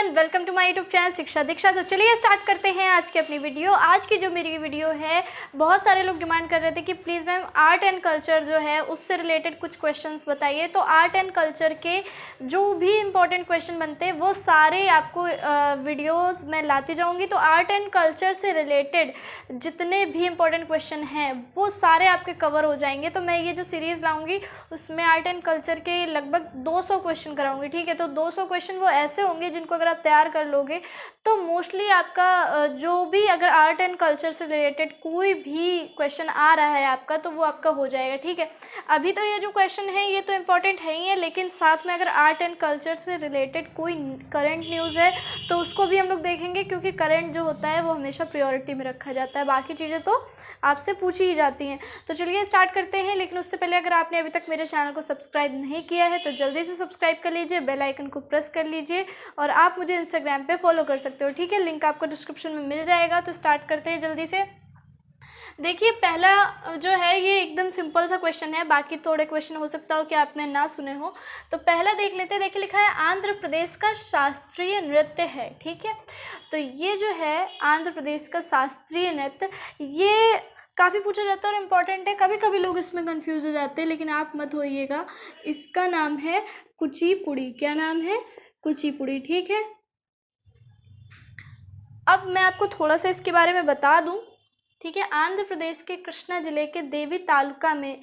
Everyone, welcome to my YouTube channel Shiksha Diksha. तो चलिए start करते हैं आज की अपनी वीडियो। आज की जो मेरी वीडियो है, बहुत सारे लोग डिमांड कर रहे थे कि please ma'am art and culture जो है उससे रिलेटेड कुछ क्वेश्चंस बताइए। तो आर्ट एंड कल्चर के जो भी इम्पोर्टेंट क्वेश्चन बनते हैं वो सारे आपको वीडियोज़ में लाती जाऊँगी। तो आर्ट एंड कल्चर से रिलेटेड जितने भी इम्पोर्टेंट क्वेश्चन हैं वो सारे आपके कवर हो जाएंगे। तो मैं ये जो सीरीज़ लाऊँगी उसमें आर्ट एंड कल्चर के लगभग 200 क्वेश्चन कराऊँगी, ठीक है। तो 200 क्वेश्चन वो ऐसे होंगे जिनको अगर आप तैयार कर लोगे तो मोस्टली आपका जो भी अगर आर्ट एंड कल्चर से रिलेटेड कोई भी क्वेश्चन आ रहा है आपका तो वो आपका हो जाएगा, ठीक है। अभी तो ये जो क्वेश्चन है ये तो इम्पॉर्टेंट है ही है, लेकिन साथ में अगर आर्ट एंड कल्चर से रिलेटेड कोई करंट न्यूज़ है तो उसको भी हम लोग देखेंगे, क्योंकि करंट जो होता है वो हमेशा प्रायोरिटी में रखा जाता है, बाकी चीज़ें तो आपसे पूछी ही जाती हैं। तो चलिए स्टार्ट करते हैं, लेकिन उससे पहले अगर आपने अभी तक मेरे चैनल को सब्सक्राइब नहीं किया है तो जल्दी से सब्सक्राइब कर लीजिए, बेल आइकन को प्रेस कर लीजिए और आप मुझे इंस्टाग्राम पे फॉलो कर सकते हो, ठीक है। लिंक आपको डिस्क्रिप्शन में मिल जाएगा। तो स्टार्ट करते हैं जल्दी से। देखिए पहला जो है ये एकदम सिंपल सा क्वेश्चन है, बाकी थोड़े क्वेश्चन हो सकता हो कि आपने ना सुने हो। तो पहला देख लेते हैं। देखिए लिखा है आंध्र प्रदेश का शास्त्रीय नृत्य है, ठीक है। तो ये जो है आंध्र प्रदेश का शास्त्रीय नृत्य, ये काफ़ी पूछा जाता है और इम्पॉर्टेंट है। कभी कभी लोग इसमें कंफ्यूज हो जाते हैं, लेकिन आप मत होइएगा। इसका नाम है कुचिपुड़ी। क्या नाम है? कुचिपुड़ी, ठीक है। अब मैं आपको थोड़ा सा इसके बारे में बता दूं, ठीक है। आंध्र प्रदेश के कृष्णा जिले के देवी तालुका में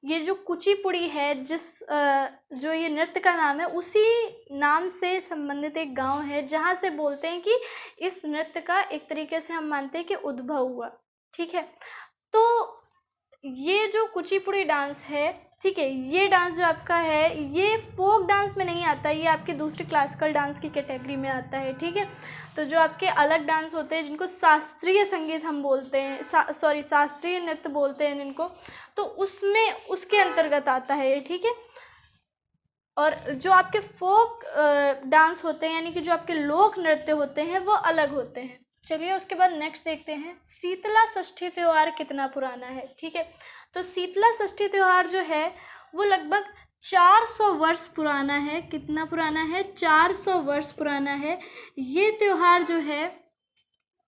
ये जो कुचिपुड़ी है, जो ये नृत्य का नाम है, उसी नाम से संबंधित एक गांव है जहां से बोलते हैं कि इस नृत्य का एक तरीके से हम मानते हैं कि उद्भव हुआ, ठीक है। तो ये जो कुचिपुड़ी डांस है, ठीक है, ये डांस जो आपका है ये फोक डांस में नहीं आता, ये आपकी दूसरी क्लासिकल डांस की कैटेगरी में आता है, ठीक है। तो जो आपके अलग डांस होते हैं जिनको शास्त्रीय संगीत हम बोलते हैं, शास्त्रीय नृत्य बोलते हैं जिनको, तो उसमें उसके अंतर्गत आता है ये, ठीक है। और जो आपके फोक डांस होते हैं यानी कि जो आपके लोक नृत्य होते हैं वो अलग होते हैं। चलिए उसके बाद नेक्स्ट देखते हैं, शीतला षष्ठी त्यौहार कितना पुराना है, ठीक है। तो शीतला षष्ठी त्यौहार जो है वो लगभग 400 वर्ष पुराना है। कितना पुराना है? 400 वर्ष पुराना है। ये त्यौहार जो है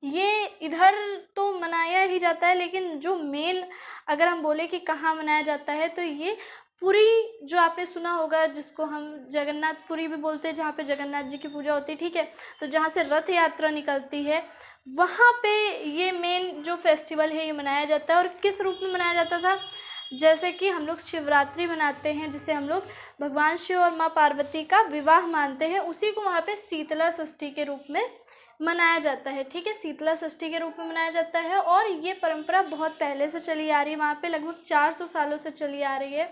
ये इधर तो मनाया ही जाता है, लेकिन जो मेन अगर हम बोले कि कहाँ मनाया जाता है तो ये पुरी, जो आपने सुना होगा जिसको हम जगन्नाथपुरी भी बोलते हैं, जहाँ पे जगन्नाथ जी की पूजा होती है, ठीक है। तो जहाँ से रथ यात्रा निकलती है वहाँ पे ये मेन जो फेस्टिवल है ये मनाया जाता है। और किस रूप में मनाया जाता था? जैसे कि हम लोग शिवरात्रि मनाते हैं, जिसे हम लोग भगवान शिव और माँ पार्वती का विवाह मानते हैं, उसी को वहाँ पे शीतला षष्ठी के रूप में मनाया जाता है, ठीक है। शीतला षष्ठी के रूप में मनाया जाता है और ये परंपरा बहुत पहले से चली आ रही है, वहाँ पे लगभग 400 सालों से चली आ रही है।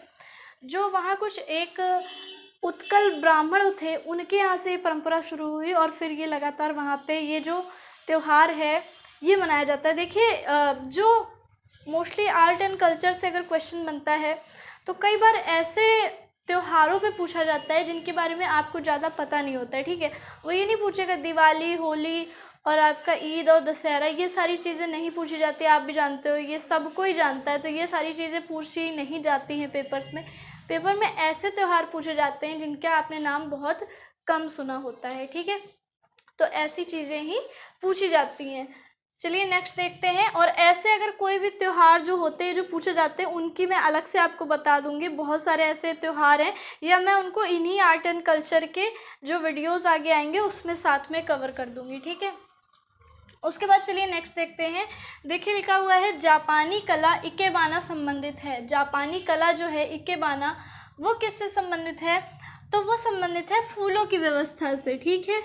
जो वहाँ कुछ एक उत्कल ब्राह्मण थे उनके यहाँ से ये परंपरा शुरू हुई और फिर ये लगातार वहाँ पे ये जो त्यौहार है ये मनाया जाता है। देखिए जो मोस्टली आर्ट एंड कल्चर से अगर क्वेश्चन बनता है तो कई बार ऐसे त्योहारों पे पूछा जाता है जिनके बारे में आपको ज़्यादा पता नहीं होता है, ठीक है। वो ये नहीं पूछेगा दिवाली, होली और आपका ईद और दशहरा, ये सारी चीज़ें नहीं पूछी जाती, आप भी जानते हो, ये सब कोई जानता है। तो ये सारी चीज़ें पूछी नहीं जाती हैं पेपर्स में। पेपर में ऐसे त्यौहार पूछे जाते हैं जिनका आपने नाम बहुत कम सुना होता है, ठीक है। तो ऐसी चीज़ें ही पूछी जाती हैं। चलिए नेक्स्ट देखते हैं। और ऐसे अगर कोई भी त्यौहार जो होते हैं जो पूछे जाते हैं उनकी मैं अलग से आपको बता दूंगी। बहुत सारे ऐसे त्यौहार हैं या मैं उनको इन्हीं आर्ट एंड कल्चर के जो वीडियोस आगे आएंगे उसमें साथ में कवर कर दूंगी, ठीक है। उसके बाद चलिए नेक्स्ट देखते हैं। देखिए लिखा हुआ है जापानी कला इकेबाना संबंधित है। जापानी कला जो है इकेबाना वो किससे संबंधित है? तो वो संबंधित है फूलों की व्यवस्था से, ठीक है।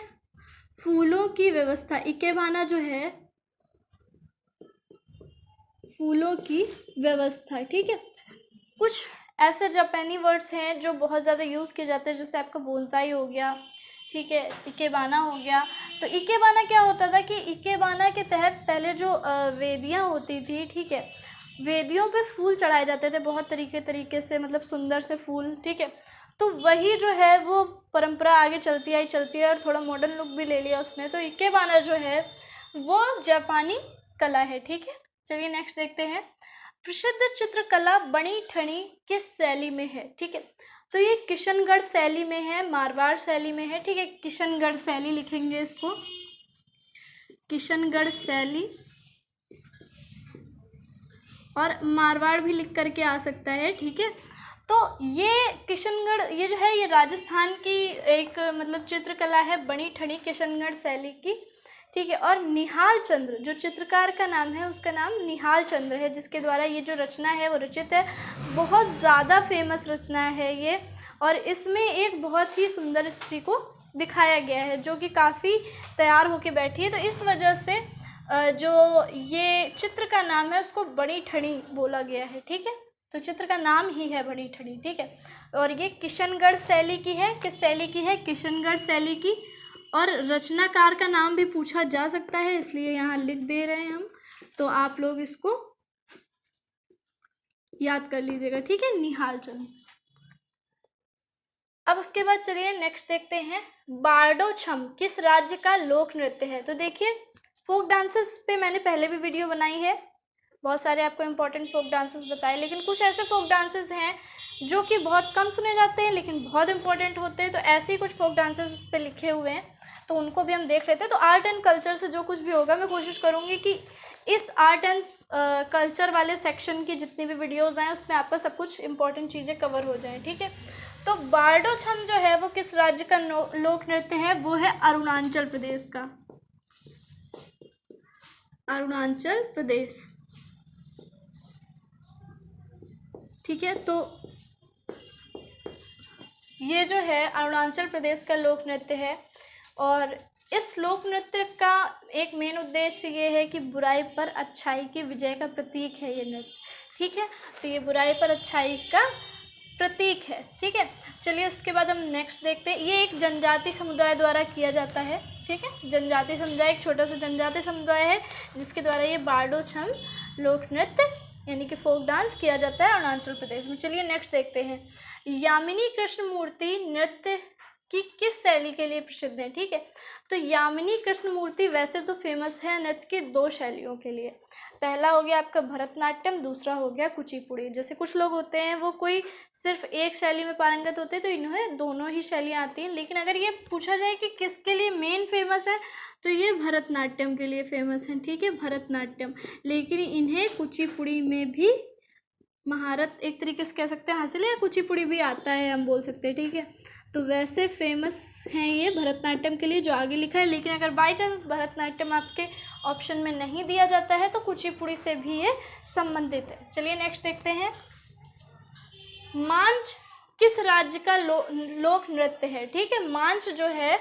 फूलों की व्यवस्था, इकेबाना जो है फूलों की व्यवस्था, ठीक है। कुछ ऐसे जापानी वर्ड्स हैं जो बहुत ज़्यादा यूज़ किए जाते हैं, जैसे आपका बोनसाई हो गया, ठीक है, इकेबाना हो गया। तो इकेबाना क्या होता था कि इकेबाना के तहत पहले जो वेदियाँ होती थी, ठीक है, वेदियों पे फूल चढ़ाए जाते थे बहुत तरीके से, मतलब सुंदर से फूल, ठीक है। तो वही जो है वो परंपरा आगे चलती है और थोड़ा मॉडर्न लुक भी ले लिया उसने। तो इकेबाना जो है वो जापानी कला है, ठीक है। चलिए नेक्स्ट देखते हैं। प्रसिद्ध चित्रकला बनी ठनी किस शैली में है, ठीक है। तो ये किशनगढ़ शैली में है, मारवाड़ शैली में है, ठीक है। किशनगढ़ शैली लिखेंगे इसको, किशनगढ़ शैली, और मारवाड़ भी लिख करके आ सकता है, ठीक है। तो ये किशनगढ़, ये जो है ये राजस्थान की एक मतलब चित्रकला है, बनी ठनी किशनगढ़ शैली की, ठीक है। और निहाल चंद्र जो चित्रकार का नाम है, उसका नाम निहाल चंद्र है, जिसके द्वारा ये जो रचना है वो रचित है। बहुत ज़्यादा फेमस रचना है ये, और इसमें एक बहुत ही सुंदर स्त्री को दिखाया गया है जो कि काफ़ी तैयार होके बैठी है। तो इस वजह से जो ये चित्र का नाम है उसको बड़ी ठनी बोला गया है, ठीक है। तो चित्र का नाम ही है बड़ी ठनी, ठीक है। और ये किशनगढ़ शैली की है, किस शैली की है? किशनगढ़ शैली की। और रचनाकार का नाम भी पूछा जा सकता है, इसलिए यहाँ लिख दे रहे हैं हम, तो आप लोग इसको याद कर लीजिएगा, ठीक है, निहाल चंद। अब उसके बाद चलिए नेक्स्ट देखते हैं, बारडो छम किस राज्य का लोक नृत्य है? तो देखिए, फोक डांसेस पे मैंने पहले भी वीडियो बनाई है, बहुत सारे आपको इम्पोर्टेंट फोक डांसेस बताए, लेकिन कुछ ऐसे फोक डांसेस हैं जो कि बहुत कम सुने जाते हैं लेकिन बहुत इंपॉर्टेंट होते हैं। तो ऐसे ही कुछ फोक डांसेस इस पे लिखे हुए हैं, तो उनको भी हम देख लेते हैं। तो आर्ट एंड कल्चर से जो कुछ भी होगा, मैं कोशिश करूँगी कि इस आर्ट एंड कल्चर वाले सेक्शन की जितनी भी वीडियोज़ हैं उसमें आपका सब कुछ इंपॉर्टेंट चीज़ें कवर हो जाएँ, ठीक है। तो बारडो छम जो है वो किस राज्य का लोक नृत्य है? वो है अरुणाचल प्रदेश का, अरुणाचल प्रदेश, ठीक है। तो ये जो है अरुणाचल प्रदेश का लोक नृत्य है, और इस लोक नृत्य का एक मेन उद्देश्य ये है कि बुराई पर अच्छाई की विजय का प्रतीक है ये नृत्य, ठीक है। तो ये बुराई पर अच्छाई का प्रतीक है, ठीक है। चलिए उसके बाद हम नेक्स्ट देखते हैं, ये एक जनजाति समुदाय द्वारा किया जाता है, ठीक है। जनजाति समुदाय, एक छोटा सा जनजाति समुदाय है जिसके द्वारा ये बारडो छम लोक नृत्य यानी कि फोक डांस किया जाता है अरुणाचल प्रदेश में। चलिए नेक्स्ट देखते हैं, यामिनी कृष्णमूर्ति नृत्य की किस शैली के लिए प्रसिद्ध है? ठीक है, तो यामिनी कृष्णमूर्ति वैसे तो फेमस है नृत्य की दो शैलियों के लिए। पहला हो गया आपका भरतनाट्यम, दूसरा हो गया कुचिपुड़ी। जैसे कुछ लोग होते हैं वो कोई सिर्फ एक शैली में पारंगत होते हैं, तो इन्हें दोनों ही शैलियाँ आती हैं। लेकिन अगर ये पूछा जाए कि किसके लिए मेन फेमस है, तो ये भरतनाट्यम के लिए फेमस है, ठीक है, भरतनाट्यम। लेकिन इन्हें कुचिपुड़ी में भी महारत एक तरीके से कह सकते हैं हासिल है, कुचिपुड़ी भी आता है हम बोल सकते हैं, ठीक है। तो वैसे फेमस हैं ये भरतनाट्यम के लिए जो आगे लिखा है। लेकिन अगर बाई चांस भरतनाट्यम आपके ऑप्शन में नहीं दिया जाता है तो कुचिपुड़ी से भी ये संबंधित है। चलिए नेक्स्ट देखते हैं, मांच किस राज्य का लोक नृत्य है? ठीक है, मांच जो है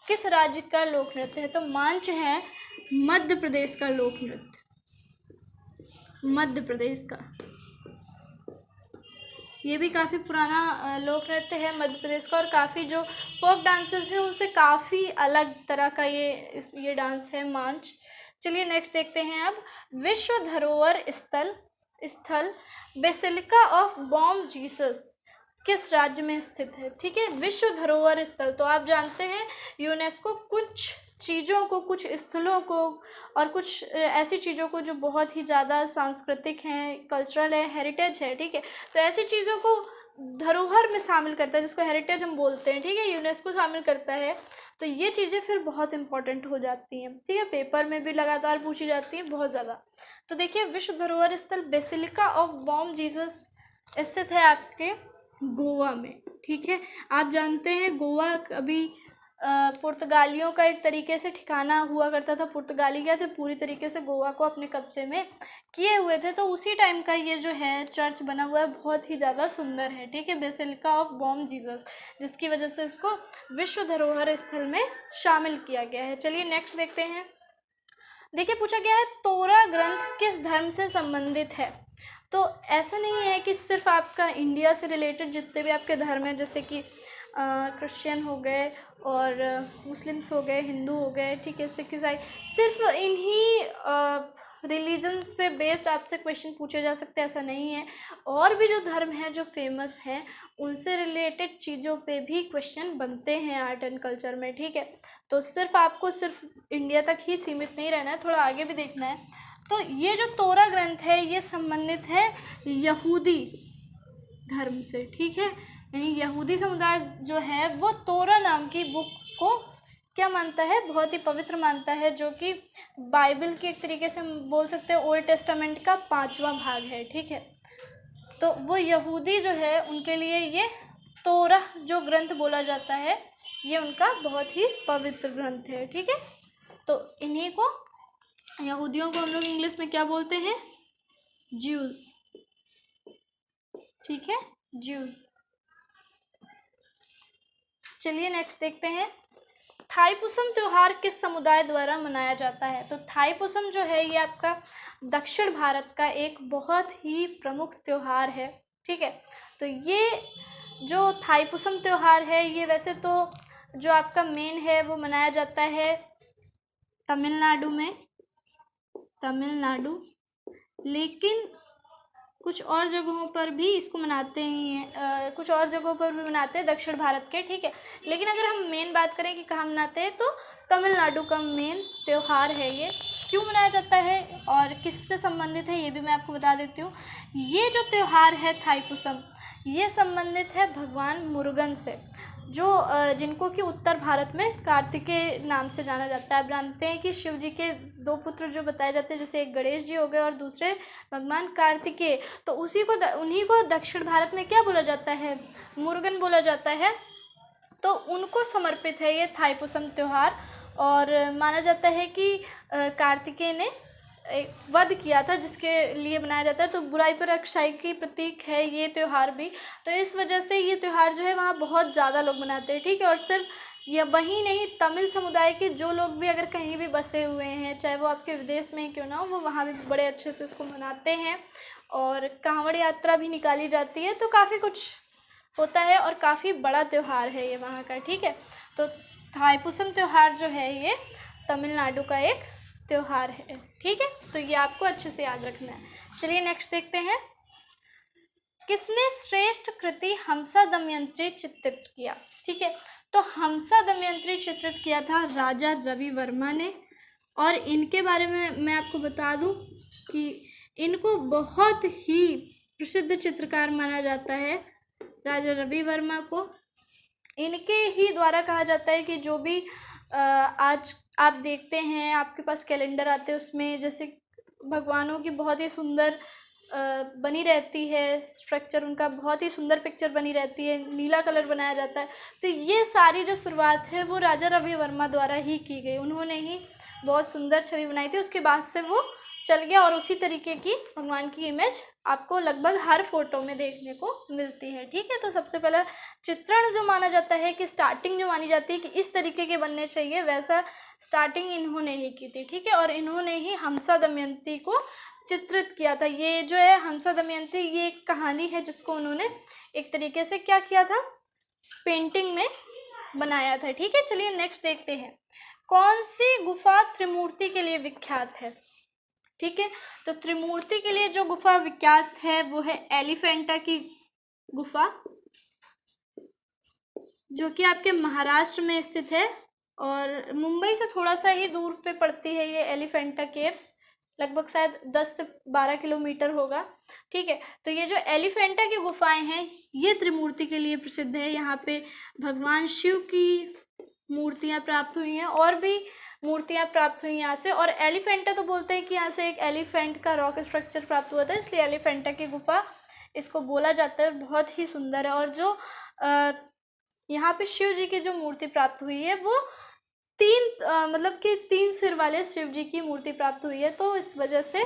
किस राज्य का लोक नृत्य है? तो मांच है मध्य प्रदेश का लोक नृत्य, मध्य प्रदेश का। ये भी काफ़ी पुराना लोक नृत्य है मध्य प्रदेश का, और काफ़ी जो फोक डांसेस हैं उनसे काफ़ी अलग तरह का ये डांस है मांच। चलिए नेक्स्ट देखते हैं अब, विश्व धरोहर स्थल बेसिलिका ऑफ बॉम जीसस किस राज्य में स्थित है? ठीक है, विश्व धरोहर स्थल, तो आप जानते हैं यूनेस्को कुछ चीज़ों को, कुछ स्थलों को और कुछ ऐसी चीज़ों को जो बहुत ही ज़्यादा सांस्कृतिक हैं, कल्चरल है, हेरिटेज है, ठीक है, तो ऐसी चीज़ों को धरोहर में शामिल करता है जिसको हेरिटेज हम बोलते हैं, ठीक है, यूनेस्को शामिल करता है। तो ये चीज़ें फिर बहुत इंपॉर्टेंट हो जाती हैं, ठीक है, पेपर में भी लगातार पूछी जाती हैं बहुत ज़्यादा। तो देखिए, विश्व धरोहर स्थल बेसिलिका ऑफ बॉम जीसस स्थित है आपके गोवा में, ठीक है। आप जानते हैं गोवा अभी पुर्तगालियों का एक तरीके से ठिकाना हुआ करता था। पुर्तगाली क्या थे, पूरी तरीके से गोवा को अपने कब्जे में किए हुए थे। तो उसी टाइम का ये जो है चर्च बना हुआ है, बहुत ही ज़्यादा सुंदर है, ठीक है, बेसिलिका ऑफ बॉम जीसस, जिसकी वजह से इसको विश्व धरोहर स्थल में शामिल किया गया है। चलिए नेक्स्ट देखते हैं, देखिए पूछा गया है तोरा ग्रंथ किस धर्म से संबंधित है? तो ऐसा नहीं है कि सिर्फ आपका इंडिया से रिलेटेड जितने भी आपके धर्म हैं, जैसे कि क्रिश्चियन हो गए और मुस्लिम्स हो गए, हिंदू हो गए, ठीक है, सिख ईसाई, सिर्फ इन्हीं रिलीजन्स पे बेस्ड आपसे क्वेश्चन पूछे जा सकते हैं, ऐसा नहीं है। और भी जो धर्म हैं जो फेमस हैं उनसे रिलेटेड चीज़ों पे भी क्वेश्चन बनते हैं आर्ट एंड कल्चर में, ठीक है। तो सिर्फ आपको सिर्फ इंडिया तक ही सीमित नहीं रहना है, थोड़ा आगे भी देखना है। तो ये जो तोरा ग्रंथ है ये संबंधित है यहूदी धर्म से, ठीक है, यानी यहूदी समुदाय जो है वो तोरा नाम की बुक को क्या मानता है, बहुत ही पवित्र मानता है, जो कि बाइबल के एक तरीके से हम बोल सकते हैं ओल्ड टेस्टामेंट का 5वां भाग है। ठीक है, तो वो यहूदी जो है उनके लिए ये तोरा जो ग्रंथ बोला जाता है ये उनका बहुत ही पवित्र ग्रंथ है। ठीक है, तो इन्हीं को यहूदियों को हम लोग इंग्लिश में क्या बोलते हैं, ज्यूज। ठीक है, ज्यूज। चलिए नेक्स्ट देखते हैं, थाईपुसम त्योहार किस समुदाय द्वारा मनाया जाता है। तो थाईपुसम जो है ये आपका दक्षिण भारत का एक बहुत ही प्रमुख त्योहार है। ठीक है, तो ये जो थाईपुसम त्योहार है ये वैसे तो जो आपका मेन है वो मनाया जाता है तमिलनाडु में, लेकिन कुछ और जगहों पर भी इसको मनाते ही हैं, कुछ और जगहों पर भी मनाते हैं दक्षिण भारत के। ठीक है, लेकिन अगर हम मेन बात करें कि कहाँ मनाते हैं तो तमिलनाडु का मेन त्यौहार है ये। क्यों मनाया जाता है और किससे संबंधित है ये भी मैं आपको बता देती हूँ। ये जो त्यौहार है थाईपुसम ये संबंधित है भगवान मुरुगन से, जो जिनको कि उत्तर भारत में कार्तिकेय नाम से जाना जाता है। आप जानते हैं कि शिव जी के 2 पुत्र जो बताए जाते हैं, जैसे एक गणेश जी हो गए और दूसरे भगवान कार्तिकेय, तो उन्हीं को दक्षिण भारत में क्या बोला जाता है, मुरुगन बोला जाता है। तो उनको समर्पित है ये थाईपुसम त्यौहार, और माना जाता है कि कार्तिकेय ने वध किया था जिसके लिए मनाया जाता है। तो बुराई पर अच्छाई की प्रतीक है ये त्यौहार भी, तो इस वजह से ये त्यौहार जो है वहाँ बहुत ज़्यादा लोग मनाते हैं। ठीक है, और सिर्फ यह वही नहीं, तमिल समुदाय के जो लोग भी अगर कहीं भी बसे हुए हैं, चाहे वो आपके विदेश में क्यों ना हो, वो वहाँ भी बड़े अच्छे से इसको मनाते हैं। और कांवड़ यात्रा भी निकाली जाती है, तो काफ़ी कुछ होता है और काफ़ी बड़ा त्यौहार है ये वहाँ का। ठीक है, तो थाईपुसम त्यौहार जो है ये तमिलनाडु का एक त्यौहार है। ठीक है, तो ये आपको अच्छे से याद रखना है। चलिए नेक्स्ट देखते हैं, किसने श्रेष्ठ कृति हंसा दमयंती चित्रित किया। ठीक है, तो हंसा दमयंती चित्रित किया था राजा रवि वर्मा ने, और इनके बारे में मैं आपको बता दूं कि इनको बहुत ही प्रसिद्ध चित्रकार माना जाता है, राजा रवि वर्मा को। इनके ही द्वारा कहा जाता है कि जो भी आज आप देखते हैं, आपके पास कैलेंडर आते हैं, उसमें जैसे भगवानों की बहुत ही सुंदर बनी रहती है, स्ट्रक्चर उनका बहुत ही सुंदर पिक्चर बनी रहती है, नीला कलर बनाया जाता है। तो ये सारी जो शुरुआत है वो राजा रवि वर्मा द्वारा ही की गई, उन्होंने ही बहुत सुंदर छवि बनाई थी। उसके बाद से वो चल गया, और उसी तरीके की भगवान की इमेज आपको लगभग हर फोटो में देखने को मिलती है। ठीक है, तो सबसे पहला चित्रण जो माना जाता है कि स्टार्टिंग जो मानी जाती है कि इस तरीके के बनने चाहिए, वैसा स्टार्टिंग इन्होंने ही की थी। ठीक है, और इन्होंने ही हंसा दमयंती को चित्रित किया था। ये जो है हंसा दमयंती ये एक कहानी है जिसको उन्होंने एक तरीके से क्या किया था, पेंटिंग में बनाया था। ठीक है, चलिए नेक्स्ट देखते हैं, कौन सी गुफा त्रिमूर्ति के लिए विख्यात है। ठीक है, तो त्रिमूर्ति के लिए जो गुफा विख्यात है वो है एलिफेंटा की गुफा, जो कि आपके महाराष्ट्र में स्थित है, और मुंबई से थोड़ा सा ही दूर पे पड़ती है ये एलिफेंटा केव्स, लगभग शायद 10 से 12 किलोमीटर होगा। ठीक है, तो ये जो एलिफेंटा की गुफाएं हैं ये त्रिमूर्ति के लिए प्रसिद्ध है। यहाँ पे भगवान शिव की मूर्तियाँ प्राप्त हुई हैं, और भी मूर्तियाँ प्राप्त हुई यहाँ से। और एलिफेंटा तो बोलते हैं कि यहाँ से एक एलिफेंट का रॉक स्ट्रक्चर प्राप्त हुआ था, इसलिए एलिफेंटा की गुफा इसको बोला जाता है, बहुत ही सुंदर है। और जो यहाँ पे शिव जी की जो मूर्ति प्राप्त हुई है वो मतलब कि 3 सिर वाले शिव जी की मूर्ति प्राप्त हुई है, तो इस वजह से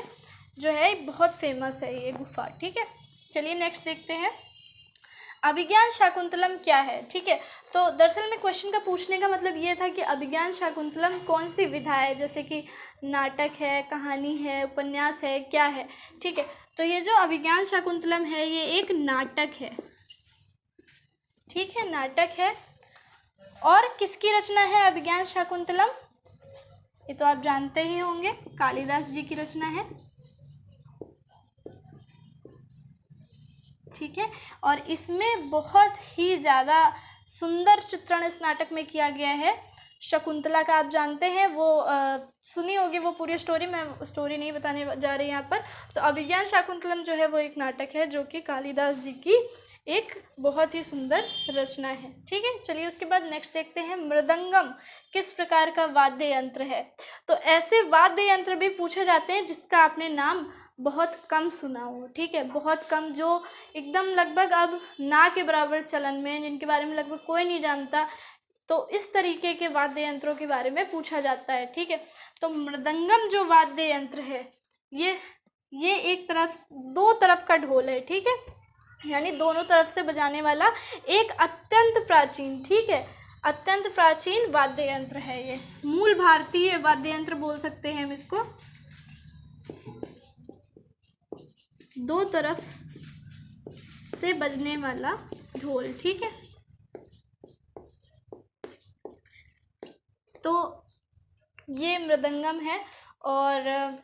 जो है बहुत फेमस है ये गुफा। ठीक है, चलिए नेक्स्ट देखते हैं, अभिज्ञान शाकुंतलम क्या है। ठीक है, तो दरअसल में क्वेश्चन का पूछने का मतलब ये था कि अभिज्ञान शाकुंतलम कौन सी विधा है, जैसे कि नाटक है, कहानी है, उपन्यास है, क्या है। ठीक है, तो ये जो अभिज्ञान शाकुंतलम है ये एक नाटक है। ठीक है, नाटक है, और किसकी रचना है अभिज्ञान शाकुंतलम, ये तो आप जानते ही होंगे, कालिदास जी की रचना है। ठीक है, और इसमें बहुत ही ज़्यादा सुंदर चित्रण इस नाटक में किया गया है। शकुंतला का आप जानते हैं, वो सुनी होगी वो पूरी स्टोरी, मैं स्टोरी नहीं बताने जा रही यहाँ पर। तो अभिज्ञान शाकुंतलम जो है वो एक नाटक है जो कि कालिदास जी की एक बहुत ही सुंदर रचना है। ठीक है, चलिए उसके बाद नेक्स्ट देखते हैं, मृदंगम किस प्रकार का वाद्य यंत्र है। तो ऐसे वाद्य यंत्र भी पूछे जाते हैं जिसका आपने नाम बहुत कम सुना हो। ठीक है, बहुत कम, जो एकदम लगभग अब ना के बराबर चलन में, जिनके बारे में लगभग कोई नहीं जानता, तो इस तरीके के वाद्य यंत्रों के बारे में पूछा जाता है। ठीक है, तो मृदंगम जो वाद्य यंत्र है ये एक तरफ, दो तरफ का ढोल है। ठीक है, यानी दोनों तरफ से बजाने वाला एक अत्यंत प्राचीन, ठीक है, अत्यंत प्राचीन वाद्य यंत्र है। ये मूल भारतीय वाद्य यंत्र बोल सकते हैं हम इसको। दो तरफ से बजने वाला ढोल। ठीक है, तो ये मृदंगम है और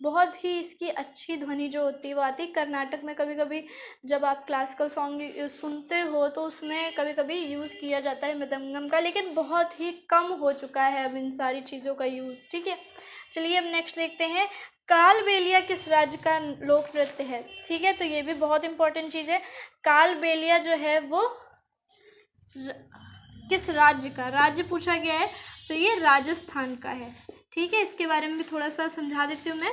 बहुत ही इसकी अच्छी ध्वनि जो होती है वो आती है। कर्नाटक में कभी कभी जब आप क्लासिकल सॉन्ग सुनते हो तो उसमें कभी कभी यूज़ किया जाता है मृदंगम का, लेकिन बहुत ही कम हो चुका है अब इन सारी चीज़ों का यूज़। ठीक है, चलिए अब नेक्स्ट देखते हैं, कालबेलिया किस राज्य का लोक नृत्य है। ठीक है, तो ये भी बहुत इंपॉर्टेंट चीज़ है। कालबेलिया जो है वो किस राज्य का, राज्य पूछा गया है, तो ये राजस्थान का है। ठीक है, इसके बारे में भी थोड़ा सा समझा देती हूँ मैं।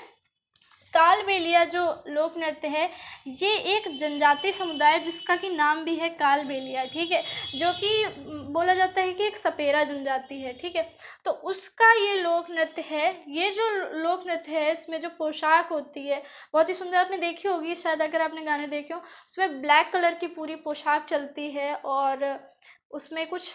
कालबेलिया जो लोक नृत्य है ये एक जनजातीय समुदाय जिसका कि नाम भी है कालबेलिया। ठीक है, जो कि बोला जाता है कि एक सपेरा जनजाति है। ठीक है, तो उसका ये लोक नृत्य है। ये जो लोक नृत्य है इसमें जो पोशाक होती है बहुत ही सुंदर, आपने देखी होगी शायद, अगर आपने गाने देखे हो, उसमें ब्लैक कलर की पूरी पोशाक चलती है और उसमें कुछ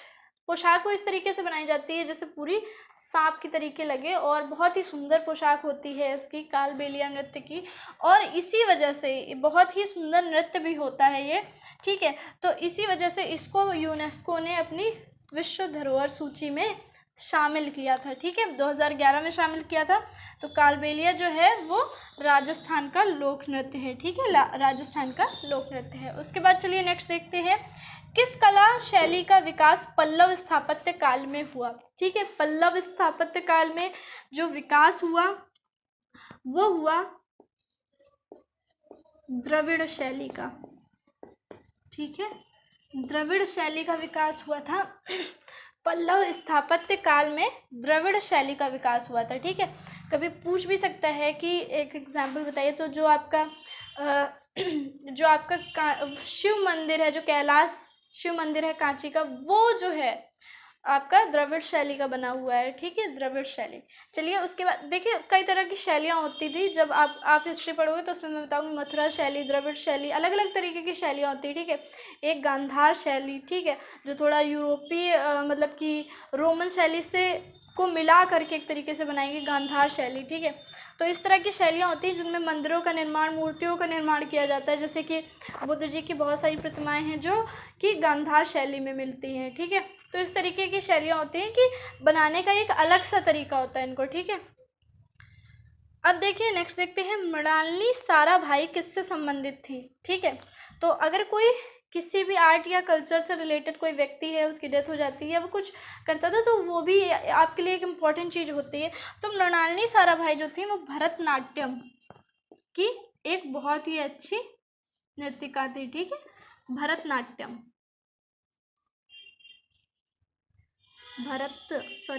पोशाक को इस तरीके से बनाई जाती है जैसे पूरी सांप की तरीके लगे, और बहुत ही सुंदर पोशाक होती है इसकी, कालबेलिया नृत्य की, और इसी वजह से बहुत ही सुंदर नृत्य भी होता है ये। ठीक है, तो इसी वजह से इसको यूनेस्को ने अपनी विश्व धरोहर सूची में शामिल किया था। ठीक है, 2011 में शामिल किया था। तो कालबेलिया जो है वो राजस्थान का लोक नृत्य है। ठीक है, राजस्थान का लोक नृत्य है। उसके बाद चलिए नेक्स्ट देखते हैं, किस कला शैली का विकास पल्लव स्थापत्य काल में हुआ। ठीक है, पल्लव स्थापत्य काल में जो विकास हुआ वो हुआ द्रविड़ शैली का। ठीक है, द्रविड़ शैली का विकास हुआ था। पल्लव स्थापत्य काल में द्रविड़ शैली का विकास हुआ था। ठीक है, कभी पूछ भी सकता है कि एक एग्जाम्पल बताइए, तो जो आपका शिव मंदिर है, जो कैलाश शिव मंदिर है कांची का, वो जो है आपका द्रविड़ शैली का बना हुआ है। ठीक है, द्रविड़ शैली। चलिए उसके बाद देखिए, कई तरह की शैलियाँ होती थी। जब आप हिस्ट्री पढ़ोगे तो उसमें मैं बताऊंगी मथुरा शैली, द्रविड़ शैली, अलग अलग तरीके की शैलियाँ होती है। ठीक है, एक गांधार शैली, ठीक है, जो थोड़ा यूरोपीय मतलब कि रोमन शैली से को मिला करके एक तरीके से बनाएंगे, गांधार शैली। ठीक है, तो इस तरह की शैलियाँ होती हैं जिनमें मंदिरों का निर्माण, मूर्तियों का निर्माण किया जाता है। जैसे कि बुद्ध जी की बहुत सारी प्रतिमाएं हैं जो कि गांधार शैली में मिलती हैं। ठीक है, तो इस तरीके की शैलियाँ होती हैं कि बनाने का एक अलग सा तरीका होता है इनको। ठीक है, अब देखिए नेक्स्ट देखते हैं, मृणालिनी साराभाई किससे संबंधित थी। ठीक है, तो अगर कोई किसी भी आर्ट या कल्चर से रिलेटेड कोई व्यक्ति है, उसकी डेथ हो जाती है, वो कुछ करता था, तो वो भी आपके लिए एक इम्पॉर्टेंट चीज़ होती है। तो मृणालिनी साराभाई जो थी वो भरतनाट्यम की एक बहुत ही अच्छी नृत्यिका थी। ठीक है, भरतनाट्यम,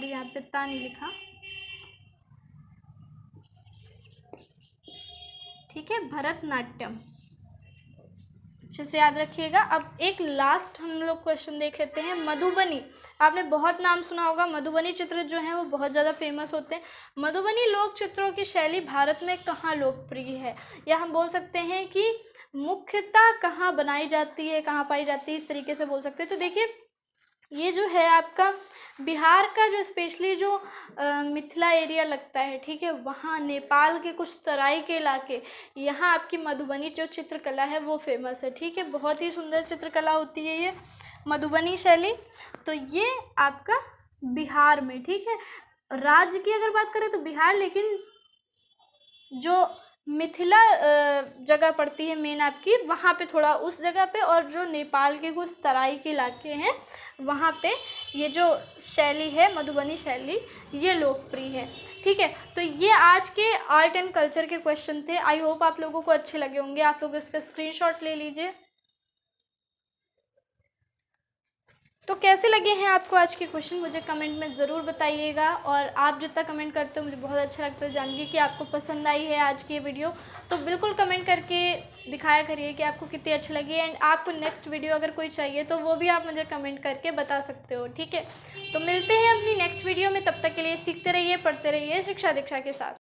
यहाँ पे ता नहीं लिखा। ठीक है, भरतनाट्यम अच्छे से याद रखिएगा। अब एक लास्ट हम लोग क्वेश्चन देख लेते हैं, मधुबनी। आपने बहुत नाम सुना होगा, मधुबनी चित्र जो हैं वो बहुत ज़्यादा फेमस होते हैं। मधुबनी लोक चित्रों की शैली भारत में कहाँ लोकप्रिय है, या हम बोल सकते हैं कि मुख्यतः कहाँ बनाई जाती है, कहाँ पाई जाती है, इस तरीके से बोल सकते हैं। तो देखिए, ये जो है आपका बिहार का जो स्पेशली जो मिथिला एरिया लगता है, ठीक है, वहाँ नेपाल के कुछ तराई के इलाके, यहाँ आपकी मधुबनी जो चित्रकला है वो फेमस है। ठीक है, बहुत ही सुंदर चित्रकला होती है ये मधुबनी शैली। तो ये आपका बिहार में, ठीक है, राज्य की अगर बात करें तो बिहार, लेकिन जो मिथिला जगह पड़ती है मेन आपकी, वहाँ पे थोड़ा उस जगह पे, और जो नेपाल के कुछ तराई के इलाके हैं वहाँ पे ये जो शैली है मधुबनी शैली ये लोकप्रिय है। ठीक है, तो ये आज के आर्ट एंड कल्चर के क्वेश्चन थे। आई होप आप लोगों को अच्छे लगे होंगे। आप लोग इसका स्क्रीनशॉट ले लीजिए। तो कैसे लगे हैं आपको आज के क्वेश्चन, मुझे कमेंट में ज़रूर बताइएगा। और आप जितना कमेंट करते हो मुझे बहुत अच्छा लगता है जान के कि आपको पसंद आई है आज की ये वीडियो। तो बिल्कुल कमेंट करके दिखाया करिए कि आपको कितनी अच्छी लगी। एंड आपको नेक्स्ट वीडियो अगर कोई चाहिए तो वो भी आप मुझे कमेंट करके बता सकते हो, ठीक है। तो मिलते हैं अपनी नेक्स्ट वीडियो में, तब तक के लिए सीखते रहिए, पढ़ते रहिए शिक्षा दीक्षा के साथ।